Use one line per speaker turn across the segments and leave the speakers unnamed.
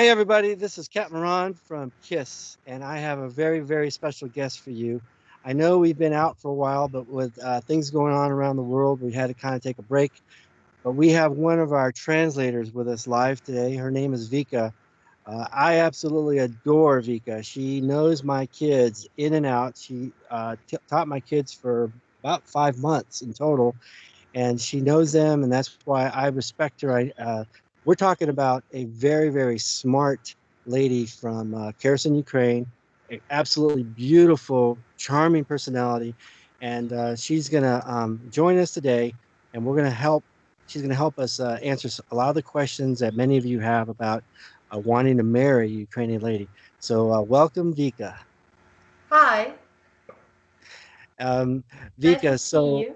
Hey everybody, this is Captain Ron from KISS, and I have a very, very special guest for you. I know we've been out for a while, but with things going on around the world, we had to kind of take a break. But we have one of our translators with us live today. Her name is Vika. I absolutely adore Vika. She knows my kids in and out. She taught my kids for about 5 months in total, and she knows them, and that's why I respect her. We're talking about a very, very smart lady from Kherson, Ukraine, absolutely beautiful, charming personality, and she's gonna join us today, and we're gonna help. She's gonna help us answer a lot of the questions that many of you have about wanting to marry a Ukrainian lady. So welcome, Vika.
Hi,
Um,
nice to
Vika,
see
so
you.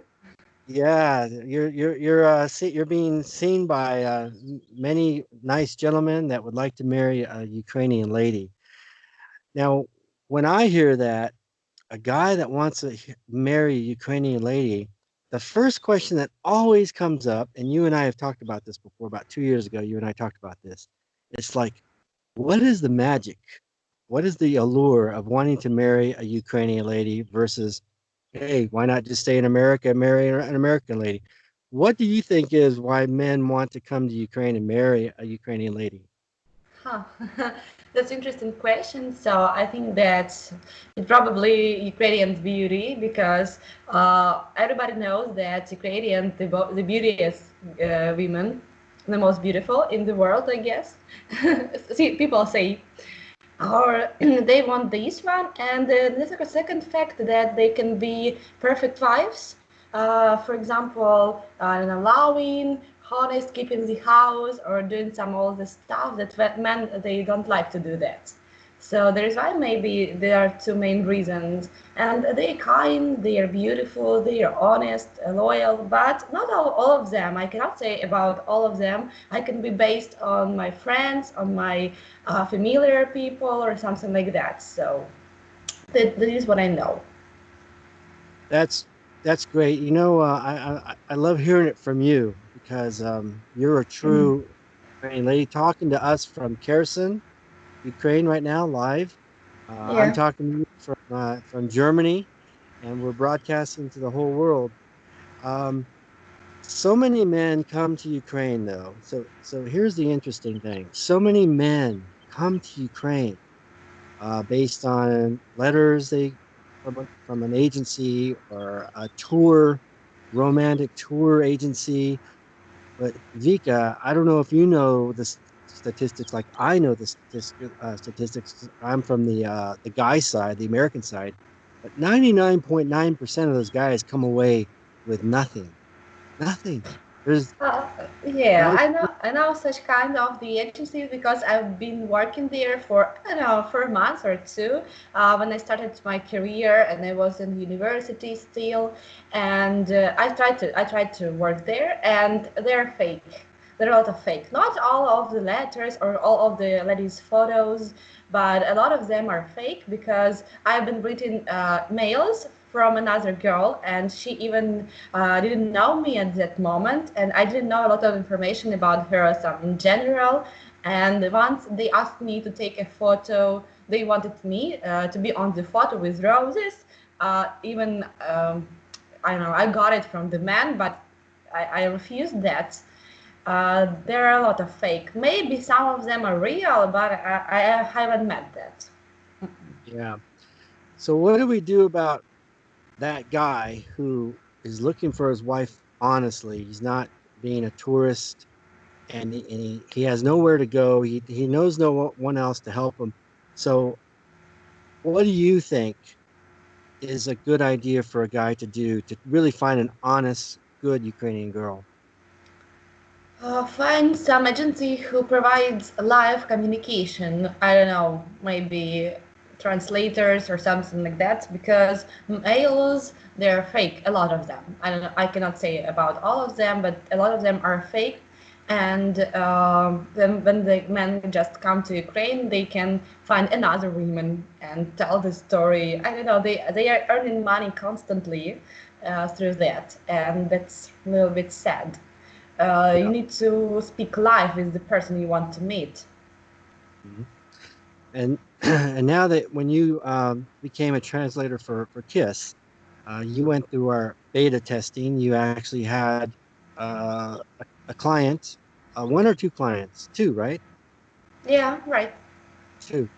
yeah, you're being seen by many nice gentlemen that would like to marry a Ukrainian lady. Now, when I hear that a guy that wants to marry a Ukrainian lady, the first question that always comes up, and you and I have talked about this before, about 2 years ago, you and I talked about this. It's like, what is the magic? What is the allure of wanting to marry a Ukrainian lady versus, hey, why not just stay in America and marry an American lady? What do you think is why men want to come to Ukraine and marry a Ukrainian lady?
Huh. That's interesting question. So I think that it's probably Ukrainian beauty because everybody knows that Ukrainian the beautiest women, the most beautiful in the world, I guess. See, people say, or they want this one, and there's a second fact that they can be perfect wives. For example, allowing, honest, keeping the house, or doing some all the stuff that men they don't like to do that. So there is why maybe there are two main reasons, and they're kind, they are beautiful, they are honest, loyal, but not all of them. I cannot say about all of them. I can be based on my friends, on my familiar people, or something like that. So that is what I know.
That's that's great. You know, I love hearing it from you because you're a
Mhm.
true Ukrainian lady talking to us from Kherson, Ukraine right now, live. I'm
Yeah.
talking to you from Germany, and we're broadcasting to the whole world. Um, so many men come to Ukraine, though. So here's the interesting thing: so many men come to Ukraine based on letters they from an agency or a tour, romantic tour agency. But Vika, I don't know if you know the statistics like I know the statistics. 'Cause I'm from the guy side, the American side, but 99.9% of those guys come away with nothing. Nothing. There's
Uh, yeah,
not a
I know such kind of the agencies because I've been working there for I don't know for a month or two when I started my career and I was in university still, and I tried to work there and they're fake. There are a lot of fake. Not all of the letters or all of the ladies' photos, but a lot of them are fake because I've been reading mails from another girl and she even didn't know me at that moment and I didn't know a lot of information about her some in general, and once they asked me to take a photo, they wanted me to be on the photo with roses, even I don't know, I got it from the man, but I refused that. There are a lot of fake. Maybe some of them are real, but I haven't met that.
yeah. So what do we do about that guy who is looking for his wife honestly? He's not being a tourist, and he has nowhere to go. He knows no one else to help him. So what do you think is a good idea for a guy to do to really find an honest, good Ukrainian girl?
Find some agency who provides live communication. I don't know, maybe translators or something like that. Because mails, they're fake. A lot of them. I don't know. I cannot say about all of them, but a lot of them are fake. And then when the men just come to Ukraine, they can find another woman and tell the story. I don't know. They are earning money constantly through that, and that's a little bit sad. You
Yeah.
need to speak live with the person you want to meet.
Mhm. And and now that when you became a translator for KISS, you went through our beta testing. You actually had a client, one or two clients, two, right?
Yeah, right.
Two.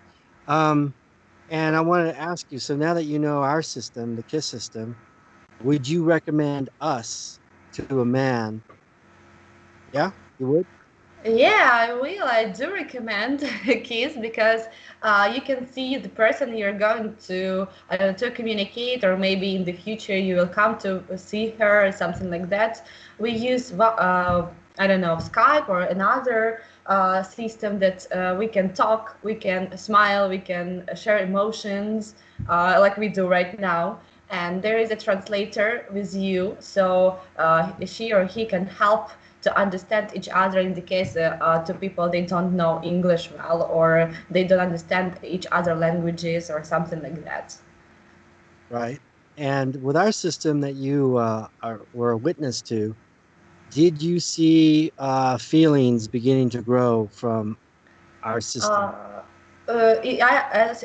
Um, and I wanted to ask you, so now that you know our system, the KISS system, would you recommend us to a man? Yeah, you would?
Yeah, I will. I do recommend Kiss because you can see the person you're going to communicate, or maybe in the future you will come to see her or something like that. We use I don't know, Skype or another system that we can talk, we can smile, we can share emotions like we do right now. And there is a translator with you, so she or he can help to understand each other in the case to people they don't know English well, or they don't understand each other languages or something like that.
Right. And with our system that you were a witness to, did you see feelings beginning to grow from our system?
Uh,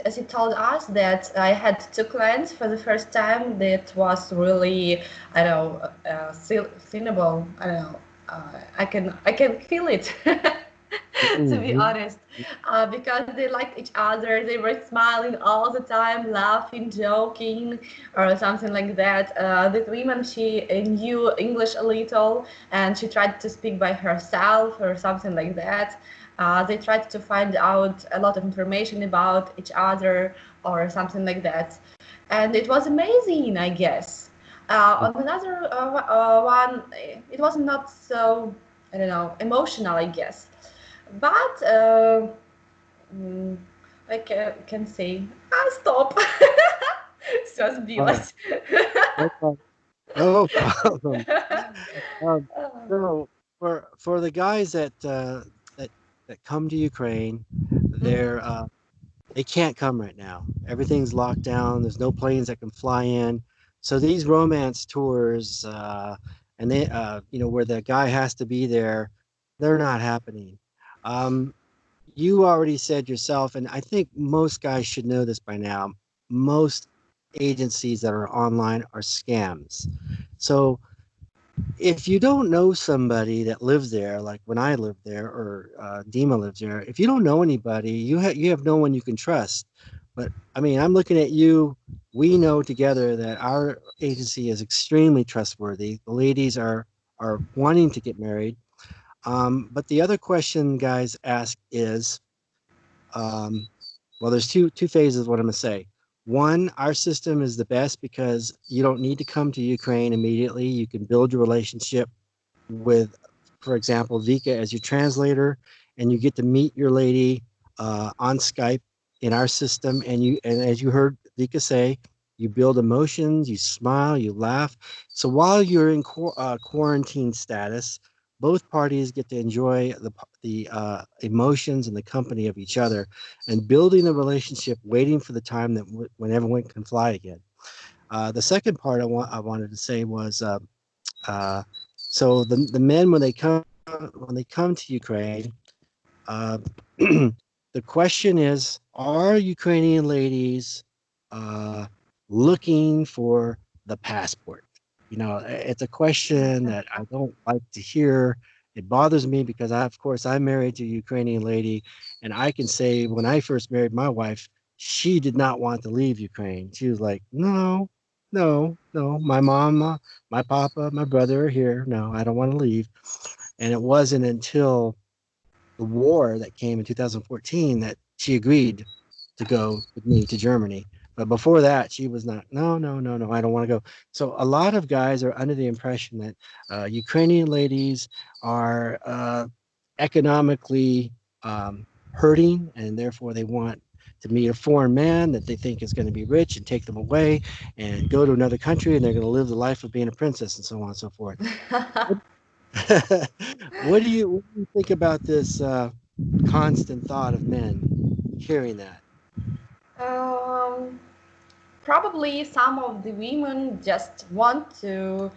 as he told us that I had two clients for the first time, that was really, I don't know, thinnable. I don't know. I can feel it. To be
Mhm.
honest, because they liked each other, they were smiling all the time, laughing, joking, or something like that. The woman, she knew English a little, and she tried to speak by herself or something like that. They tried to find out a lot of information about each other or something like that. And it was amazing, I guess. On another one, it was not so, I don't know, emotional, I guess. But mm, I can say, stop. So
Oh,
sbiłaś.
no problem. No problem. Um, so for the guys that that come to Ukraine, they're they can't come right now. Everything's locked down. There's no planes that can fly in. So these romance tours, and they, where the guy has to be there, they're not happening. Um, you already said yourself, and I think most guys should know this by now. Most agencies that are online are scams. So if you don't know somebody that lives there, like when I lived there or Dima lives there, if you don't know anybody, you have no one you can trust. But I mean, I'm looking at you. We know together that our agency is extremely trustworthy. The ladies are wanting to get married. But the other question guys ask is, um, well, there's two phases. What I'm gonna say. One, our system is the best because you don't need to come to Ukraine immediately. You can build your relationship with, for example, Vika as your translator, and you get to meet your lady on Skype in our system. And as you heard Vika say, you build emotions, you smile, you laugh. So while you're in quarantine status, both parties get to enjoy the emotions and the company of each other, and building a relationship, waiting for the time that when everyone can fly again. The second part I wanted to say was uh, so the men when they come to Ukraine, uh, the question is, are Ukrainian ladies uh, looking for the passport? It's a question that I don't like to hear. It bothers me because of course, I'm married to a Ukrainian lady, and I can say when I first married my wife, she did not want to leave Ukraine. She was like, no, no, no, my mama, my papa, my brother are here. No, I don't want to leave. And it wasn't until the war that came in 2014 that she agreed to go with me to Germany. But before that, she was not. No, no, no, no. I don't want to go. So a lot of guys are under the impression that Ukrainian ladies are economically hurting, and therefore they want to meet a foreign man that they think is going to be rich and take them away and go to another country, and they're going to live the life of being a princess and so on and so forth. What do you think about this constant thought of men hearing that?
um, Probably some of the women just want to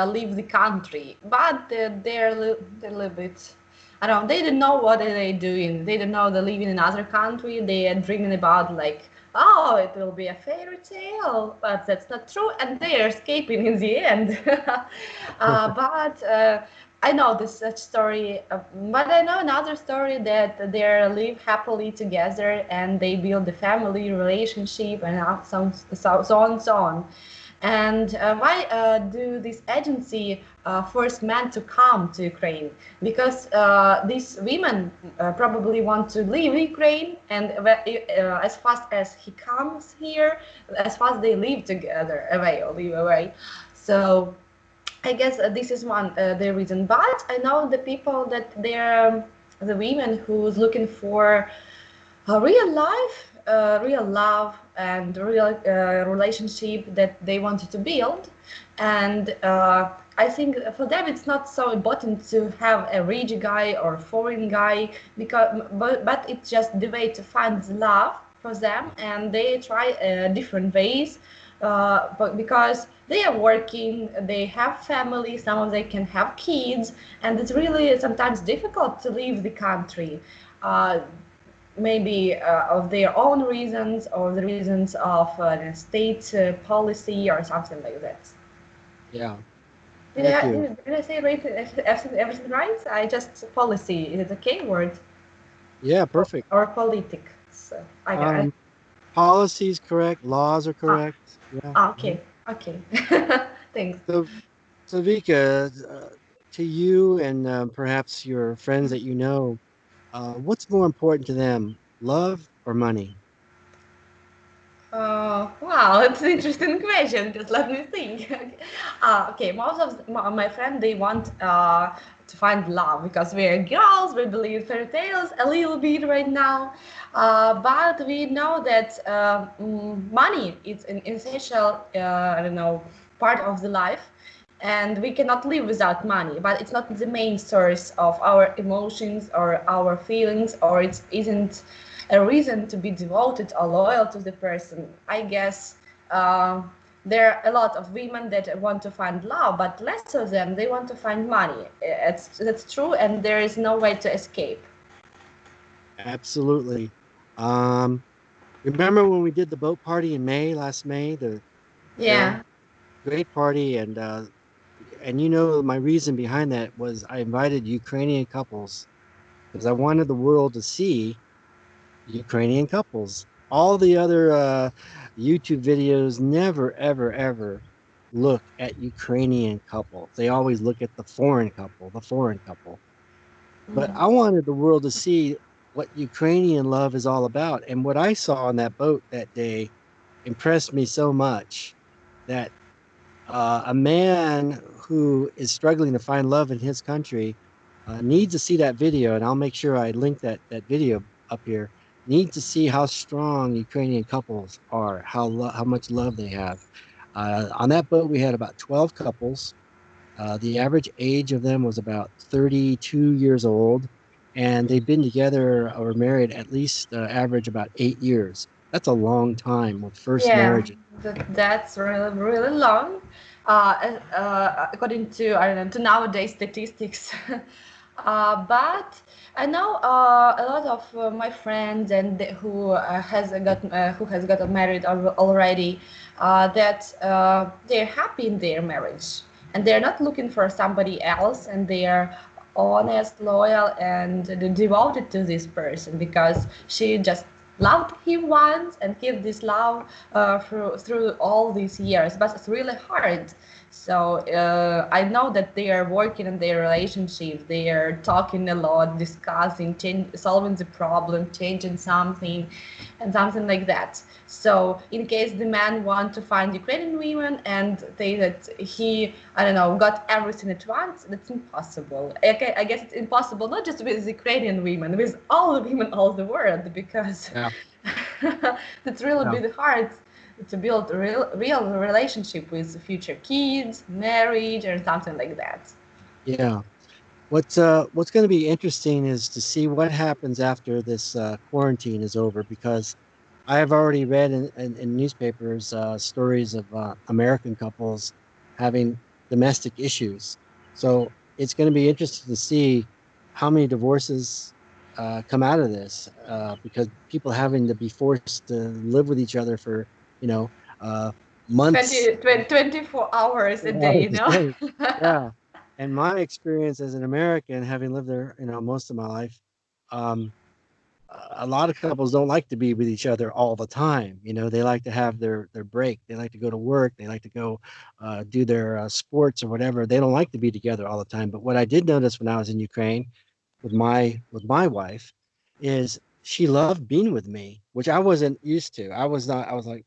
leave the country, but they're a little bit. I don't know, they don't know what are they doing. They don't know they're living in another country. They are dreaming about like, oh, it will be a fairy tale, but that's not true, and they are escaping in the end. But I know this such story, but I know another story that they live happily together and they build a family relationship and so on and so on. And why do this agency force men to come to Ukraine? Because these women probably want to leave Ukraine, and as fast as he comes here, as fast they live together away or live away. So I guess this is one the reason. But I know the people that they're the women who's looking for a real life, real love, and real relationship that they wanted to build. And I think for them it's not so important to have a rich guy or foreign guy, because but it's just the way to find love for them, and they try different ways. But because they are working, they have family, some of them can have kids, and it's really sometimes difficult to leave the country. Uh, Maybe of their own reasons or the reasons of state policy or something like that.
Yeah,
Did
thank
I,
you.
did I say everything right? I just policy. Is it a K word
Yeah, perfect.
or politic? So I got it.
Um, Policies correct, laws are
Ah,
correct. Yeah. Mhm.
okay, okay. Thanks.
So, so Vika, to you and perhaps your friends that you know, what's more important to them, love or money?
Wow, it's an interesting question. Just let me think. Okay, most of my friends they want to find love because we're girls. We believe fairy tales a little bit right now, but we know that money is an essential. I don't know, part of the life, and we cannot live without money. But it's not the main source of our emotions or our feelings, or it isn't a reason to be devoted or loyal to the person. I guess there are a lot of women that want to find love, but less of them they want to find money. That's true, and there is no way to escape.
Absolutely. Um, Remember when we did the boat party in May, last May, the
Yeah.
girl? Great party, and you know my reason behind that was I invited Ukrainian couples because I wanted the world to see Ukrainian couples. All the other YouTube videos never, ever, ever look at Ukrainian couples. They always look at the foreign couple, the foreign couple. But
Mhm.
I wanted the world to see what Ukrainian love is all about. And what I saw on that boat that day impressed me so much that a man who is struggling to find love in his country needs to see that video, and I'll make sure I link that video up here. Needs to see how strong Ukrainian couples are, how much love they have. On that boat, we had about 12 couples. The average age of them was about 32 years old, and they've been together or married at least average about 8 years. That's a long time with first
Yeah,
marriage.
that's really really long. According to I don't know to nowadays statistics. But I know a lot of my friends and who has got married already, that they're happy in their marriage and they're not looking for somebody else, and they're honest, loyal, and devoted to this person because she just loved him once and keep this love through all these years. But it's really hard. So I know that they are working in their relationship. They are talking a lot, discussing, solving the problem, changing something, and something like that. So in case the man want to find Ukrainian women and say that he, I don't know, got everything at once, that's impossible. Okay, I guess it's impossible not just with Ukrainian women, with all the women all the world, because
Yeah,
that's really
yeah.
bit hard to build a real relationship with future kids, marriage, or something like that.
Yeah. What's going to be interesting is to see what happens after this quarantine is over because I have already read in newspapers stories of American couples having domestic issues. So it's going to be interesting to see how many divorces come out of this because people having to be forced to live with each other for, you know, uh, months.
24 hours a day, you know?
Yeah. And my experience as an American, having lived there, most of my life, um, a lot of couples don't like to be with each other all the time. They like to have their break. They like to go to work. They like to go do their sports or whatever. They don't like to be together all the time. But what I did notice when I was in Ukraine with my wife is she loved being with me, which I wasn't used to. I was not. I was like,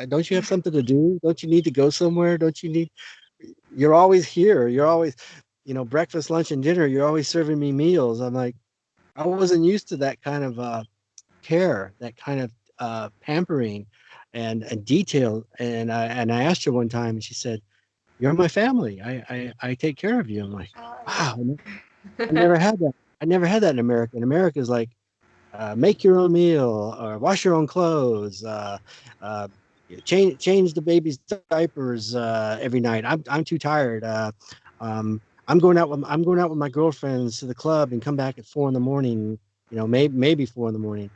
don't you have something to do? Don't you need to go somewhere? Don't you need? You're always here. You're always, breakfast, lunch, and dinner. You're always serving me meals. I'm like, I wasn't used to that kind of care, that kind of pampering and detail. And I asked her one time, and she said, "You're my family. I take care of you." I'm like,
Yeah.
wow, I never had that. I never had that in America. In America is like, make your own meal or wash your own clothes, uh, change the baby's diapers every night. I'm too tired. Um, I'm going out with my girlfriends to the club and come back at 4 in the morning. Maybe 4 in the morning.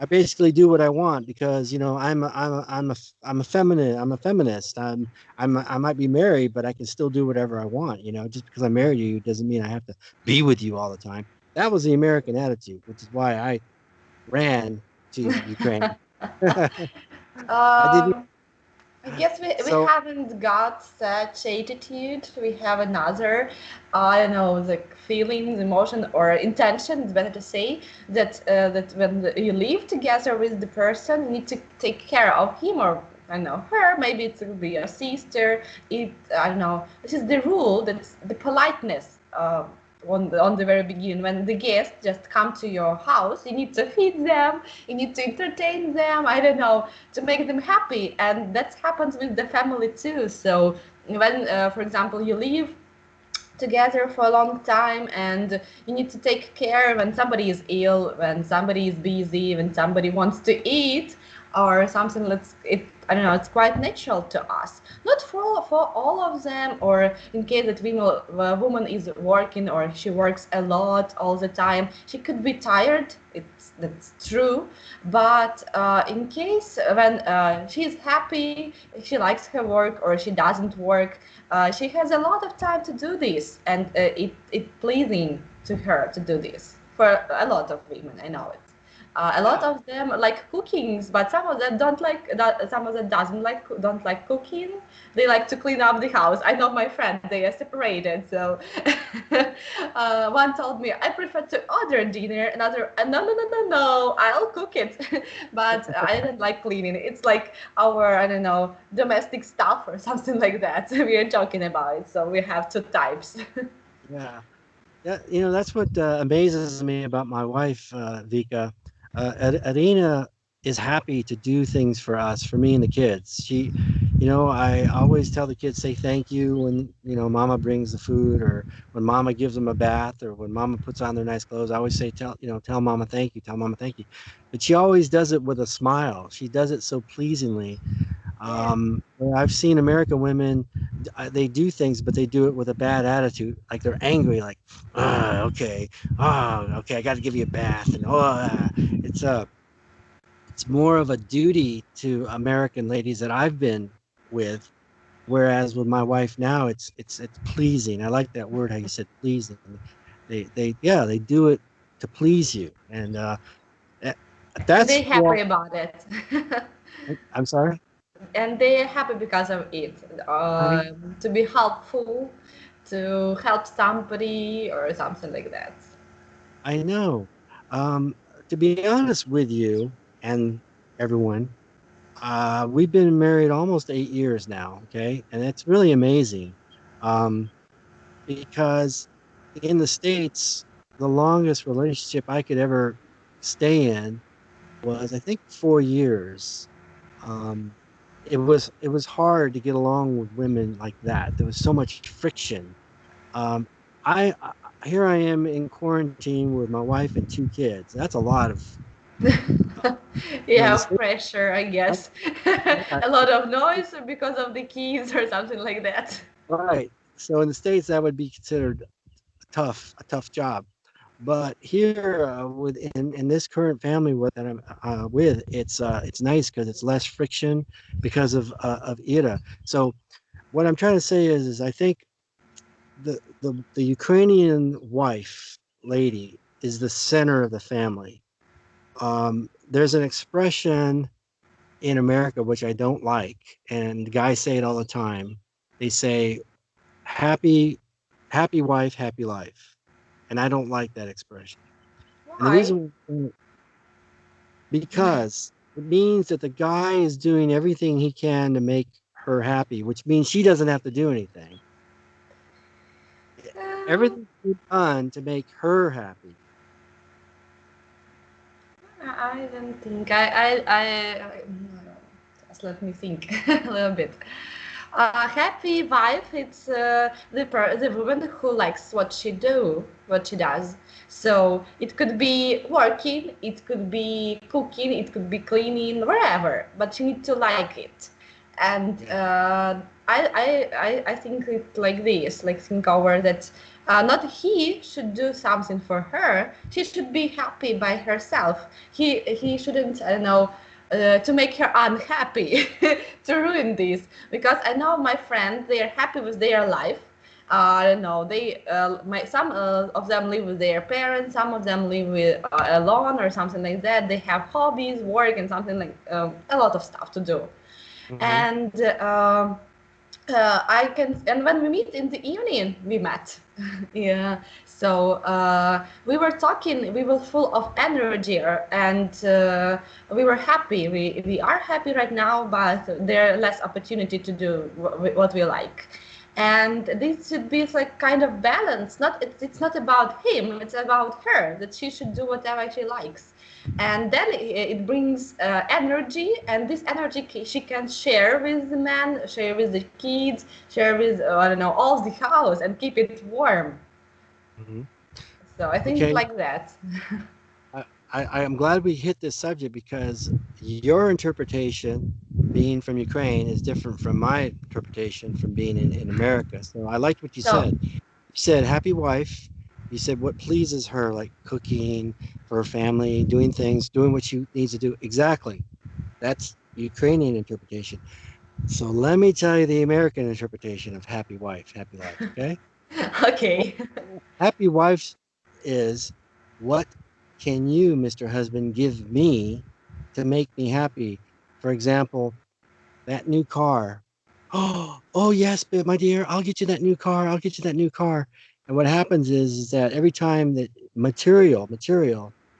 I basically do what I want because I'm a feminist. I might be married, but I can still do whatever I want. Just because I married you doesn't mean I have to be with you all the time. That was the American attitude, which is why I ran to Ukraine. I didn't.
um, I guess we
So
haven't got such attitude. We have another, I don't know, like feelings, emotion, or intention. It's better to say that when you live together with the person, you need to take care of him or I don't know her. Maybe it will be your sister. I don't know. This is the rule. That's the politeness. On the very beginning, when the guests just come to your house, you need to feed them, you need to entertain them. I don't know, to make them happy, and that happens with the family too. So when for example you live together for a long time and you need to take care when somebody is ill, when somebody is busy, when somebody wants to eat or something. I don't know, it's quite natural to us, not for all of them, or in case that woman is working or she works a lot all the time, she could be tired. That's true, but in case when she's happy, she likes her work or she doesn't work, she has a lot of time to do this, and it pleasing to her to do this. For a lot of women, I know it. A lot
yeah,
of them like cooking, but some of them don't like that. Some of them don't like cooking. They like to clean up the house. I know my friend; they are separated. So one told me I prefer to order dinner. Another, no, no, no, no, no, I'll cook it. But I don't like cleaning. It's like our, I don't know, domestic stuff or something like that. We are talking about it. So we have two types.
yeah. Yeah, that's what amazes me about my wife, Vika. Arena is happy to do things for us, for me and the kids. I always tell the kids, say thank you when, mama brings the food or when mama gives them a bath or when mama puts on their nice clothes. I always say, tell mama thank you, tell mama thank you. But she always does it with a smile. She does it so pleasingly.
Yeah.
Where I've seen American women, they do things, but they do it with a bad attitude. Like they're angry, like, okay, okay, I got to give you a bath, and it's more of a duty to American ladies that I've been with. Whereas with my wife now, it's pleasing. I like that word how you said pleasing. Yeah, they do it to please you, and eh,
And
that's
they're
what
happy about it.
I'm sorry.
And they're happy because of it.
I
To be helpful, to help somebody or something like that.
I know. Um, to be honest with you and everyone, we've been married almost 8 years now, okay? And it's really amazing. Um, because in the States, the longest relationship I could ever stay in was, I think, 4 years. Um, it was hard to get along with women like that. There was so much friction. Um, I here I am in quarantine with my wife and two kids. That's a lot of
You
in the
have
States.
pressure, I guess.
Yeah,
A lot of noise because of the keys or something like that.
right. So in the States, that would be considered a tough job. But here, in this current family that I'm with, it's nice because it's less friction because of Ira. So what I'm trying to say is I think the Ukrainian wife lady is the center of the family. There's an expression in America which I don't like, and the guys say it all the time. They say, "Happy, happy wife, happy life," and I don't like that expression. And the
Why?
reason, because it means that the guy is doing everything he can to make her happy, which means she doesn't have to do anything.
Um,
Everything's been done to make her happy.
I don't think just let me think a little bit. Happy wife, it's the woman who likes what she does. So it could be working, it could be cooking, it could be cleaning, wherever. But she needs to like it. And
Yeah.
I think it like this, like think over that. Not he should do something for her. She should be happy by herself. He shouldn't, I don't know, to make her unhappy, to ruin this. Because I know my friends, they are happy with their life. I don't know. Some of them live with their parents. Some of them live with alone or something like that. They have hobbies, work, and something like a lot of stuff to do.
Hmm.
And I can, and when we meet in the evening, we met. Yeah. So we were talking. We were full of energy, and we were happy. We are happy right now, but there are less opportunity to do what we like. And this should be like kind of balance. It's not about him. It's about her. That she should do whatever she likes, and then it brings energy, and this energy she can share with the man, share with the kids, share with I don't know, all the house, and keep it warm.
Hmm.
So I think
Okay.
like that.
I, I'm glad we hit this subject because your interpretation, being from Ukraine, is different from my interpretation from being in America. So I liked what you
So
said. You said happy wife. You said what pleases her, like cooking for her family, doing things, doing what she needs to do. Exactly. That's Ukrainian interpretation. So let me tell you the American interpretation of happy wife, happy life. Okay.
okay.
Happy wife is, what can you, Mr. Husband, give me to make me happy? For example, that new car. Oh yes, but my dear, I'll get you that new car. I'll get you that new car. And what happens is that every time that material,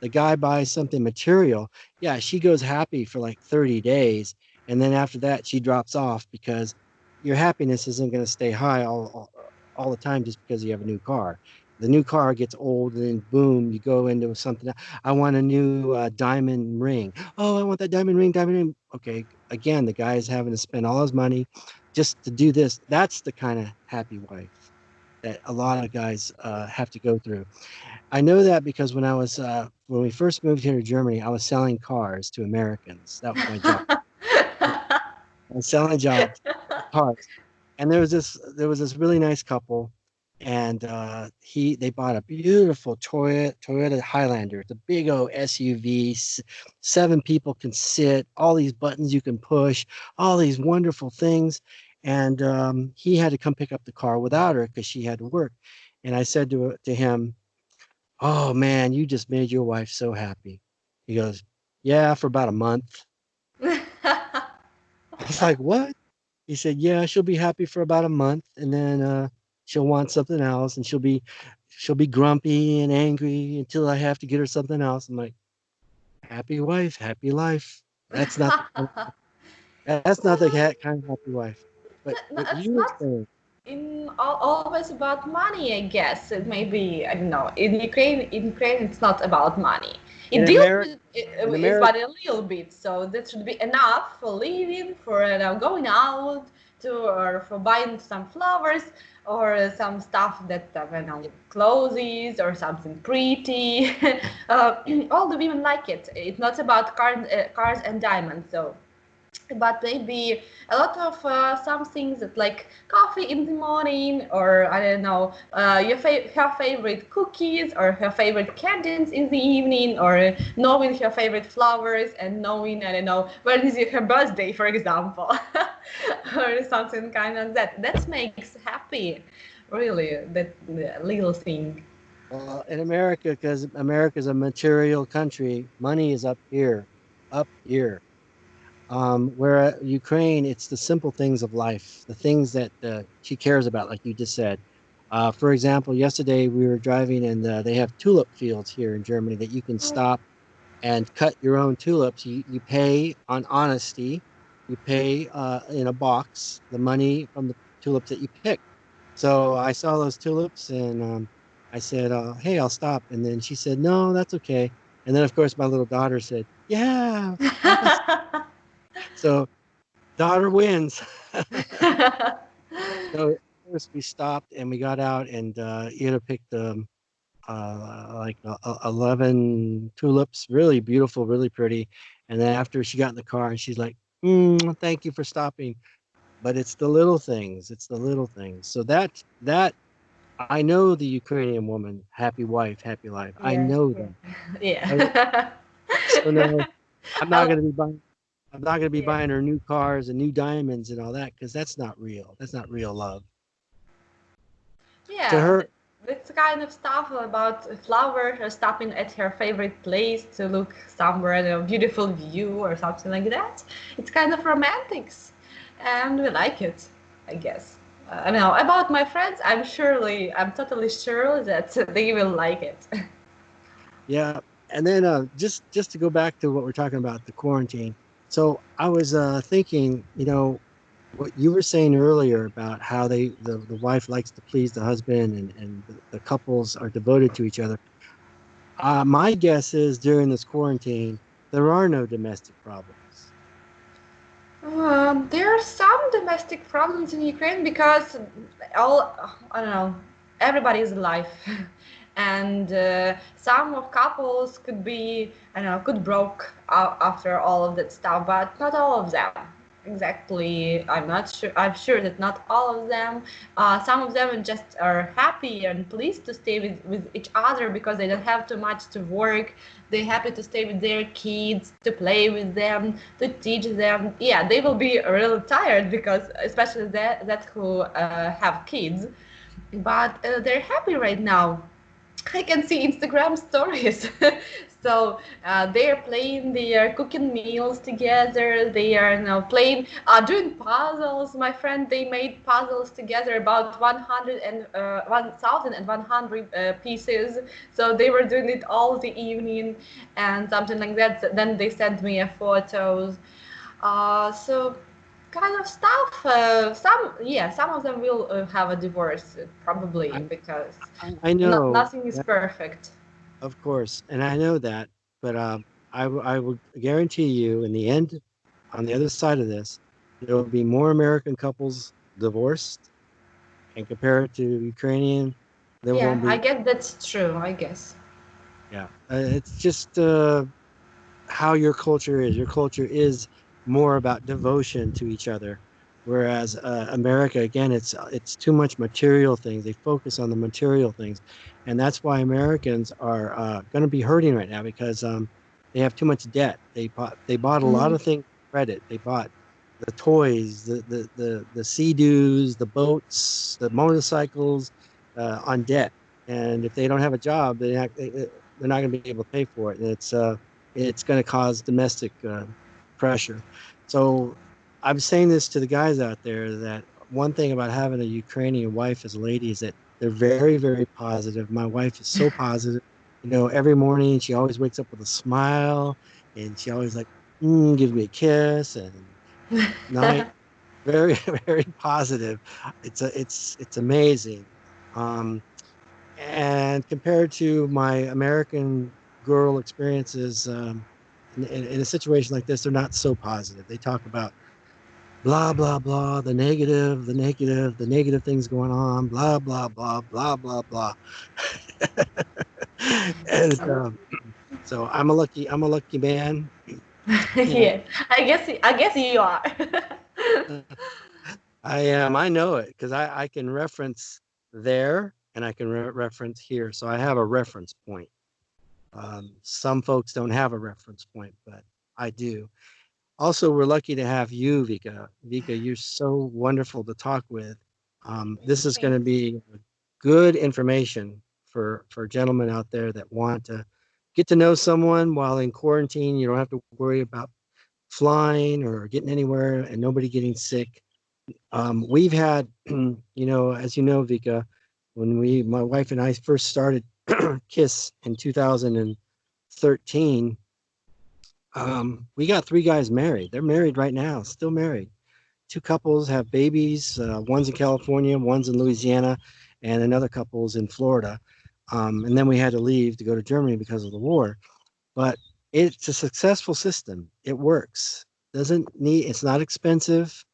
the guy buys something material, yeah, she goes happy for like 30 days. And then after that, she drops off because your happiness isn't going to stay high all the time just because you have a new car. The new car gets old, and then boom, you go into something. I want a new diamond ring. Oh, I want that diamond ring, diamond ring. Okay, again, the guy is having to spend all his money just to do this. That's the kind of happy wife that a lot of guys have to go through. I know that because when we first moved here to Germany, I was selling cars to Americans. That was my job. I was selling a job cars. And there was this really nice couple, and they bought a beautiful Toyota Highlander. It's a big old SUV. 7 people can sit. All these buttons you can push. All these wonderful things. And he had to come pick up the car without her because she had to work. And I said to him, "Oh man, you just made your wife so happy." He goes, "Yeah, for about a month." I was like, "What?" He said, "Yeah, she'll be happy for about a month, and then she'll want something else, and she'll be grumpy and angry until I have to get her something else." I'm like, "Happy wife, happy life." That's not the kind of happy wife. But
No,
what
it's
you were
not
saying
always about money, I guess. It may be, I don't know. In Ukraine, it's not about money.
in
It deals
America,
with
in
is
America,
but a little bit, so that should be enough for living, for going out to, or for buying some flowers or some stuff that I don't know, clothes or something pretty. All the women like it. It's not about cars and diamonds, so. but maybe a lot of some things that like coffee in the morning, or I don't know, her favorite cookies or her favorite candies in the evening, or knowing her favorite flowers and knowing, I don't know, when is her birthday, for example, or something kind of that. That makes happy, really, that little thing.
Well, in America, because America is a material country, money is up here, up here. Where Ukraine, it's the simple things of life, the things that she cares about, like you just said. For example, yesterday we were driving and they have tulip fields here in Germany that you can stop and cut your own tulips. You pay on honesty. You pay in a box the money from the tulips that you pick. So I saw those tulips and I said, "Hey, I'll stop." And then she said, "No, that's okay." And then of course my little daughter said, "Yeah, Papa." So daughter wins. So first we stopped and we got out and Ida picked like 11 tulips, really beautiful, really pretty. And then after she got in the car and she's like, "Thank you for stopping." But it's the little things. It's the little things. So that I know the Ukrainian woman, happy wife, happy life. I
Yeah,
know
yeah,
that. Right?
yeah.
So no, I'm not
Oh,
gonna be buying. I'm not gonna be
yeah.
buying her new cars and new diamonds and all that because that's not real. That's not real love. To
Yeah,
her,
that's kind of stuff about a flower, her stopping at her favorite place to look somewhere, a beautiful view or something like that. It's kind of romantics, and we like it, I guess. I know about my friends, I'm totally sure that they will like it.
yeah. And then just to go back to what we're talking about, the quarantine. So I was thinking, what you were saying earlier about how the wife likes to please the husband and the couples are devoted to each other. My guess is during this quarantine, there are no domestic problems.
There are some domestic problems in Ukraine because all I don't know, everybody is alive, and some of couples could be I don't know could broke after all of that stuff, but not all of them. Exactly, I'm not sure. I'm sure that not all of them. Some of them just are happy and pleased to stay with each other because they don't have too much to work. They're happy to stay with their kids, to play with them, to teach them. Yeah, they will be really tired because, especially that who have kids, but they're happy right now. I can see Instagram stories. So they are playing, they are cooking meals together, they are now playing, doing puzzles. My friend, they made puzzles together about 100 and 1,100 pieces. So they were doing it all the evening and something like that. Then they sent me a photos. So kind of stuff. Some of them will have a divorce probably
I
because
I know
nothing is
that,
perfect.
of course, and I know that, but I will guarantee you, in the end, on the other side of this, there will be more American couples divorced, and compared to Ukrainian, there
Yeah,
won't
I
be.
guess that's true. I guess.
Yeah, it's just how your culture is. Your culture is more about devotion to each other, whereas America, again, it's too much material things. They focus on the material things, and that's why Americans are going to be hurting right now because they have too much debt. They bought a lot
Mm.
of things credit. They bought the toys, the sea-doos, the boats, the motorcycles on debt. And if they don't have a job, they're not going to be able to pay for it. And it's going to cause domestic pressure. So I'm saying this to the guys out there that one thing about having a Ukrainian wife as a lady is that they're very, very positive. My wife is so positive. Every morning she always wakes up with a smile and she always like gives me a kiss and night. Very, very positive. It's amazing. Um, and compared to my American girl experiences, in a situation like this, they're not so positive. They talk about blah, blah, blah, the negative things going on, blah, blah, blah, blah, blah, blah. And so I'm a lucky man. Yeah.
Yes, I guess you are.
I am. I know it because I can reference there and I can reference here. So I have a reference point. Some folks don't have a reference point, but I do. Also, we're lucky to have you, Vika. Vika, you're so wonderful to talk with. This is going to
Thanks.
be good information for gentlemen out there that want to get to know someone while in quarantine. You don't have to worry about flying or getting anywhere and nobody getting sick. We've had, as you know, Vika, when my wife and I first started KISS in 2013, we got three guys married. They're married right now, still married. Two couples have babies. One's in California, one's in Louisiana, and another couple's in Florida. And then we had to leave to go to Germany because of the war. But it's a successful system. It works. Doesn't need. It's not expensive.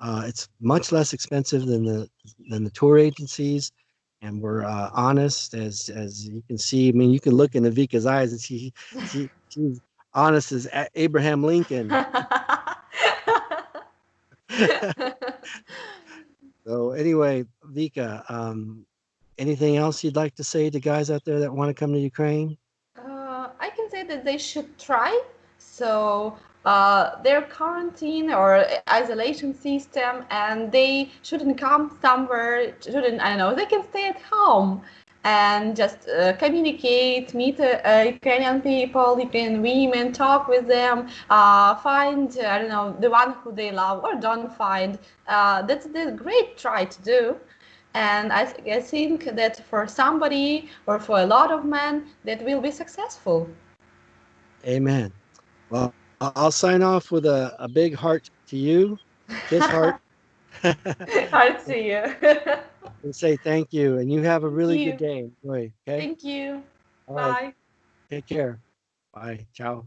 It's much less expensive than the tour agencies, and we're honest as you can see. I mean, you can look into Vika's eyes and she's honest as Abraham Lincoln. So anyway, Vika, anything else you'd like to say to guys out there that want to come to Ukraine?
I can say that they should try. So their quarantine or isolation system, and they shouldn't come somewhere. Shouldn't I don't know? They can stay at home and just communicate, meet Ukrainian people, Ukrainian women, talk with them, find I don't know the one who they love or don't find. That's the great try to do. And I think that for somebody or for a lot of men, that will be successful.
Amen. Well, I'll sign off with a big heart to you, kiss heart,
I'll see you.
and say thank you. And you have a
Thank
really good
you.
day. Enjoy. Okay.
Thank you.
All right.
Bye.
Take care. Bye. Ciao.